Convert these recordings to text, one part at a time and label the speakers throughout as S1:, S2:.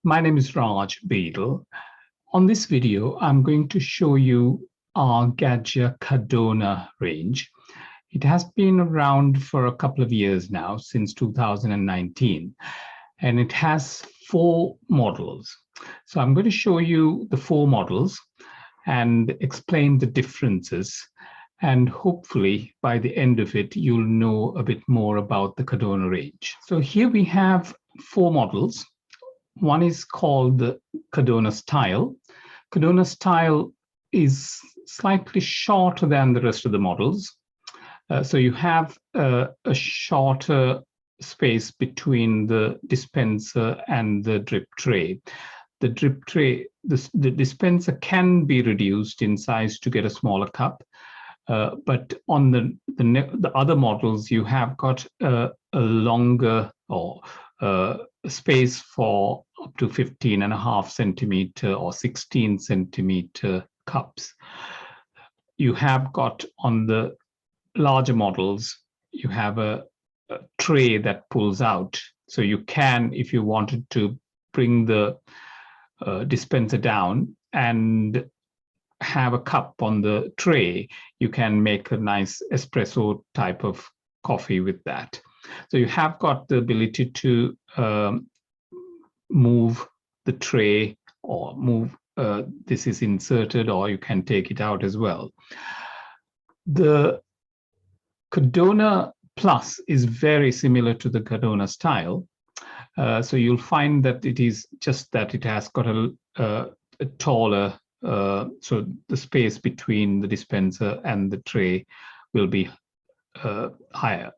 S1: My name is Raj Beadle. On this video, I'm going to show you our Gaggia Cadorna range. It has been around for a couple of years now, since 2019, and it has 4 models. So I'm going to show you the 4 models and explain the differences. And hopefully by the end of it, you'll know a bit more about the Cadorna range. So here we have 4 models. One is called the Cadorna style. Cadorna style is slightly shorter than the rest of the models. So you have a shorter space between the dispenser and the drip tray. The drip tray, the dispenser can be reduced in size to get a smaller cup. But on the other models, you have got a longer or space for up to 15.5 centimeter or 16 centimeter cups. You have got on the larger models, you have a tray that pulls out. So you can, if you wanted to bring the dispenser down and have a cup on the tray, you can make a nice espresso type of coffee with that. So you have got the ability to move the tray or move, this is inserted, or you can take it out as well. The Cadorna Plus is very similar to the Cadorna style. So you'll find that it is just that it has got a taller, so the space between the dispenser and the tray will be higher.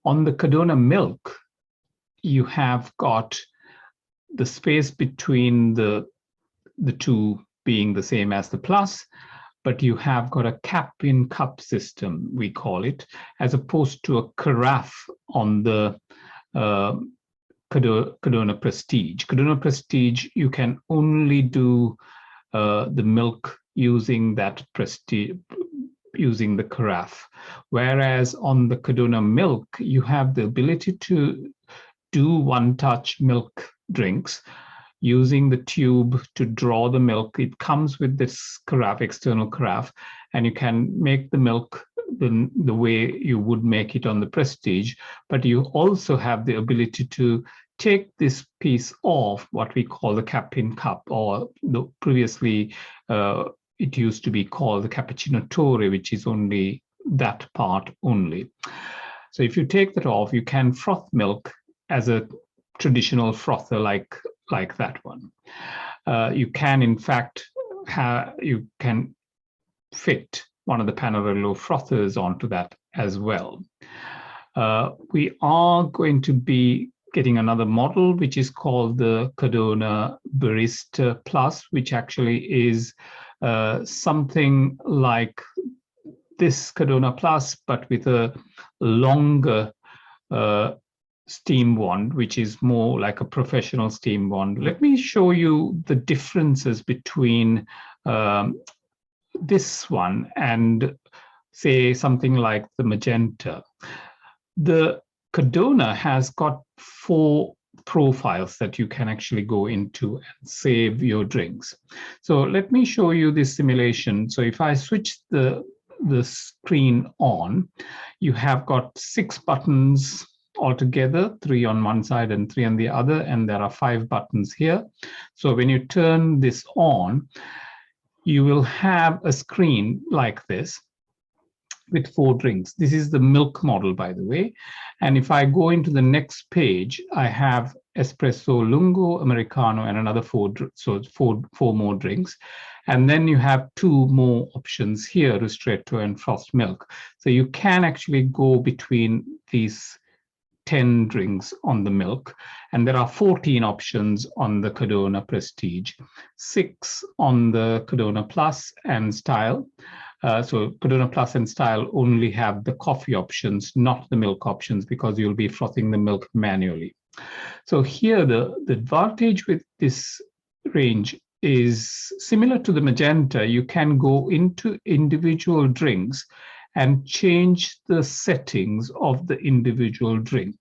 S1: On the Cadorna Milk, you have got the space between the two being the same as the Plus, but you have got a cap-in-cup system, we call it, as opposed to a carafe on the Cadorna Prestige. Cadorna Prestige, you can only do the milk using that Prestige, using the carafe. Whereas on the Cadorna Milk, you have the ability to do one-touch milk drinks using the tube to draw the milk. It comes with this carafe, external carafe, and you can make the milk the way you would make it on the Prestige, but you also have the ability to take this piece off, what we call the cap-in cup, or the previously it used to be called the cappuccino torre, which is only that part only. So if you take that off, you can froth milk as a traditional frother like that one. You can, in fact, you can fit one of the Panarello frothers onto that as well. We are going to be getting another model, which is called the Cadorna Barista Plus, which actually is something like this Cadorna Plus, but with a longer steam wand, which is more like a professional steam wand. Let me show you the differences between this one and say something like the magenta. The Cadorna has got 4 profiles that you can actually go into and save your drinks. So let me show you this simulation. So if I switch the screen on, you have got 6 buttons altogether, 3 on one side and 3 on the other, and there are 5 buttons here. So when you turn this on, you will have a screen like this with 4 drinks. This is the milk model, by the way. And if I go into the next page, I have espresso, lungo, americano, and another 4, so 4 more drinks. And then you have 2 more options here, ristretto and frost milk. So you can actually go between these 10 drinks on the milk, and there are 14 options on the Cadorna Prestige, 6 on the Cadorna Plus and Style. So Cadorna Plus and Style only have the coffee options, not the milk options, because you'll be frothing the milk manually. So here, the advantage with this range is similar to the magenta. You can go into individual drinks and change the settings of the individual drink.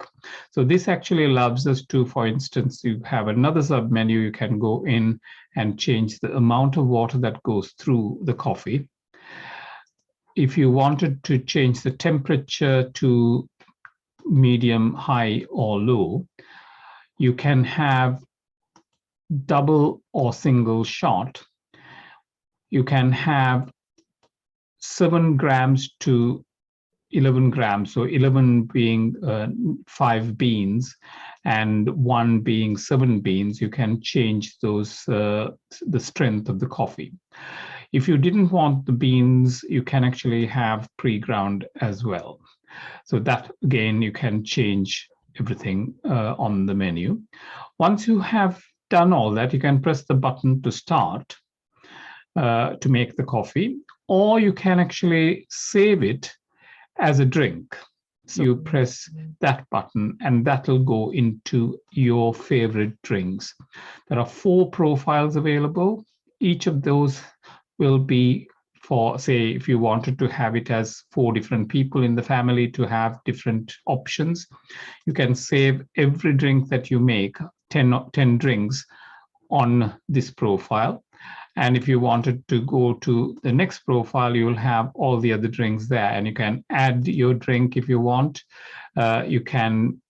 S1: So this actually allows us to, for instance, you have another submenu, you can go in and change the amount of water that goes through the coffee. If you wanted to change the temperature to medium, high, or low, you can have double or single shot. You can have 7 grams to 11 grams, so 11 being 5 beans and 1 being 7 beans. You can change those the strength of the coffee. If you didn't want the beans, you can actually have pre-ground as well. So that, again, you can change everything on the menu. Once you have done all that, you can press the button to start to make the coffee, or you can actually save it as a drink. So you press that button and that will go into your favorite drinks. There are 4 profiles available. Each of those will be for, say, if you wanted to have it as 4 different people in the family to have different options, you can save every drink that you make, 10 drinks on this profile. And if you wanted to go to the next profile, you will have all the other drinks there, and you can add your drink if you want. You can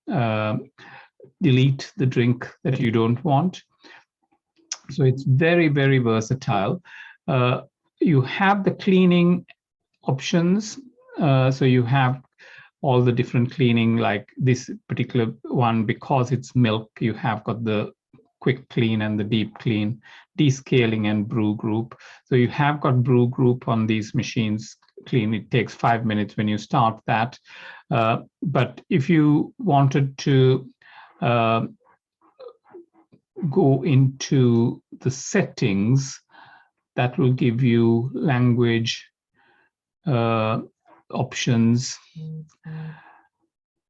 S1: delete the drink that you don't want. So it's very, very versatile. You have the cleaning options. So you have all the different cleaning, like this particular one, because it's milk, you have got the quick clean and the deep clean, descaling and brew group. So you have got brew group on these machines clean. It takes 5 minutes when you start that. But if you wanted to go into the settings, that will give you language options.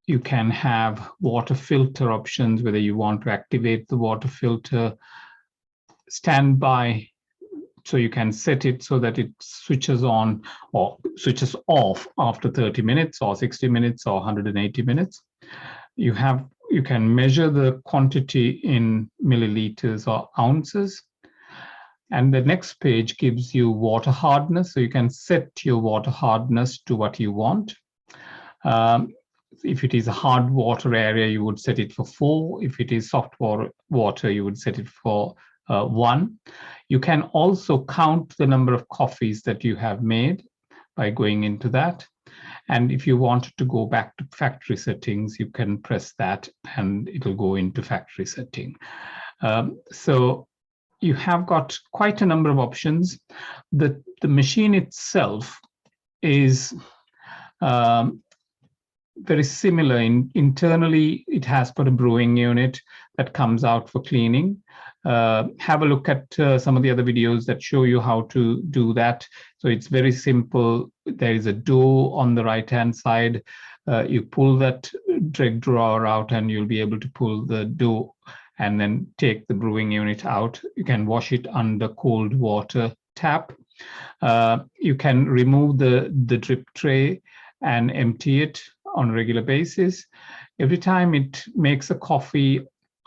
S1: You can have water filter options, whether you want to activate the water filter, standby, so you can set it so that it switches on or switches off after 30 minutes or 60 minutes or 180 minutes. You can measure the quantity in milliliters or ounces. And the next page gives you water hardness, so you can set your water hardness to what you want. If it is a hard water area, you would set it for 4. If it is soft water, you would set it for 1. You can also count the number of coffees that you have made by going into that. And if you wanted to go back to factory settings, you can press that and it'll go into factory setting. So you have got quite a number of options. The machine itself is very similar. Internally, it has got a brewing unit that comes out for cleaning. Have a look at some of the other videos that show you how to do that. So it's very simple. There is a door on the right-hand side. You pull that drag drawer out and you'll be able to pull the door and then take the brewing unit out. You can wash it under cold water tap. You can remove the drip tray and empty it on a regular basis. Every time it makes a coffee,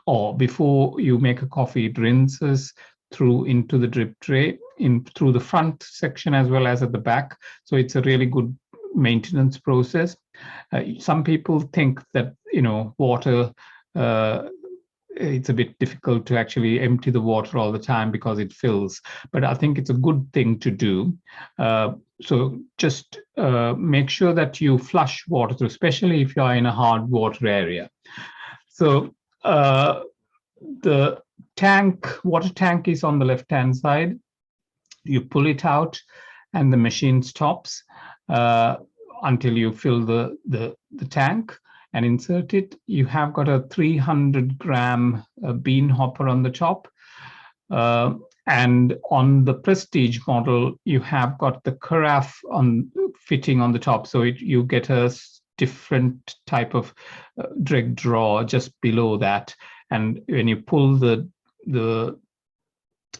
S1: or before you make a coffee, it rinses through into the drip tray, through the front section as well as at the back. So it's a really good maintenance process. Some people think that, water, it's a bit difficult to actually empty the water all the time because it fills, but I think it's a good thing to do. So just make sure that you flush water through, especially if you're in a hard water area. So the water tank is on the left-hand side. You pull it out and the machine stops until you fill the tank and insert it. You have got a 300-gram bean hopper on the top. And on the Prestige model, you have got the carafe fitting on the top. So you get a different type of drag drawer just below that. And when you pull the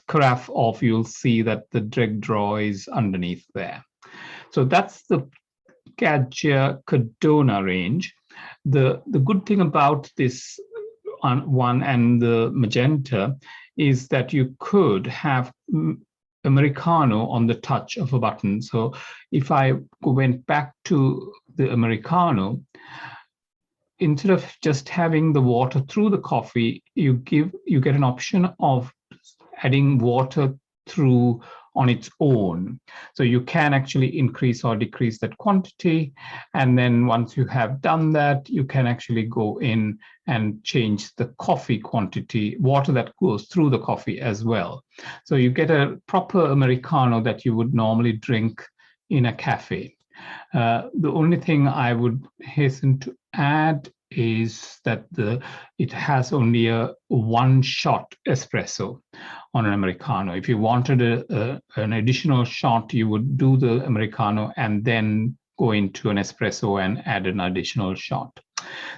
S1: carafe off, you'll see that the drag drawer is underneath there. So that's the Gaggia Cadorna range. The good thing about this one and the magenta is that you could have Americano on the touch of a button. So if I went back to the Americano, instead of just having the water through the coffee, you get an option of adding water through on its own. So you can actually increase or decrease that quantity. And then once you have done that, you can actually go in and change the coffee quantity, water that goes through the coffee as well. So you get a proper Americano that you would normally drink in a cafe. The only thing I would hasten to add is that it has only a one shot espresso on an Americano. If you wanted an additional shot, you would do the Americano and then go into an espresso and add an additional shot.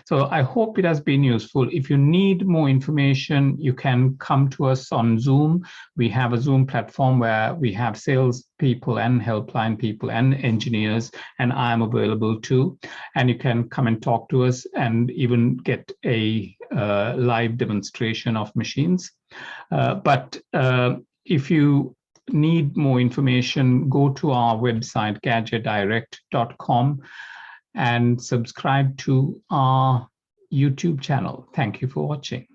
S1: So I hope it has been useful. If you need more information, you can come to us on Zoom. We have a Zoom platform where we have sales people and helpline people and engineers, and I am available too. And you can come and talk to us and even get a live demonstration of machines. But if you need more information, go to our website, gaggiadirect.com, and subscribe to our YouTube channel. Thank you for watching.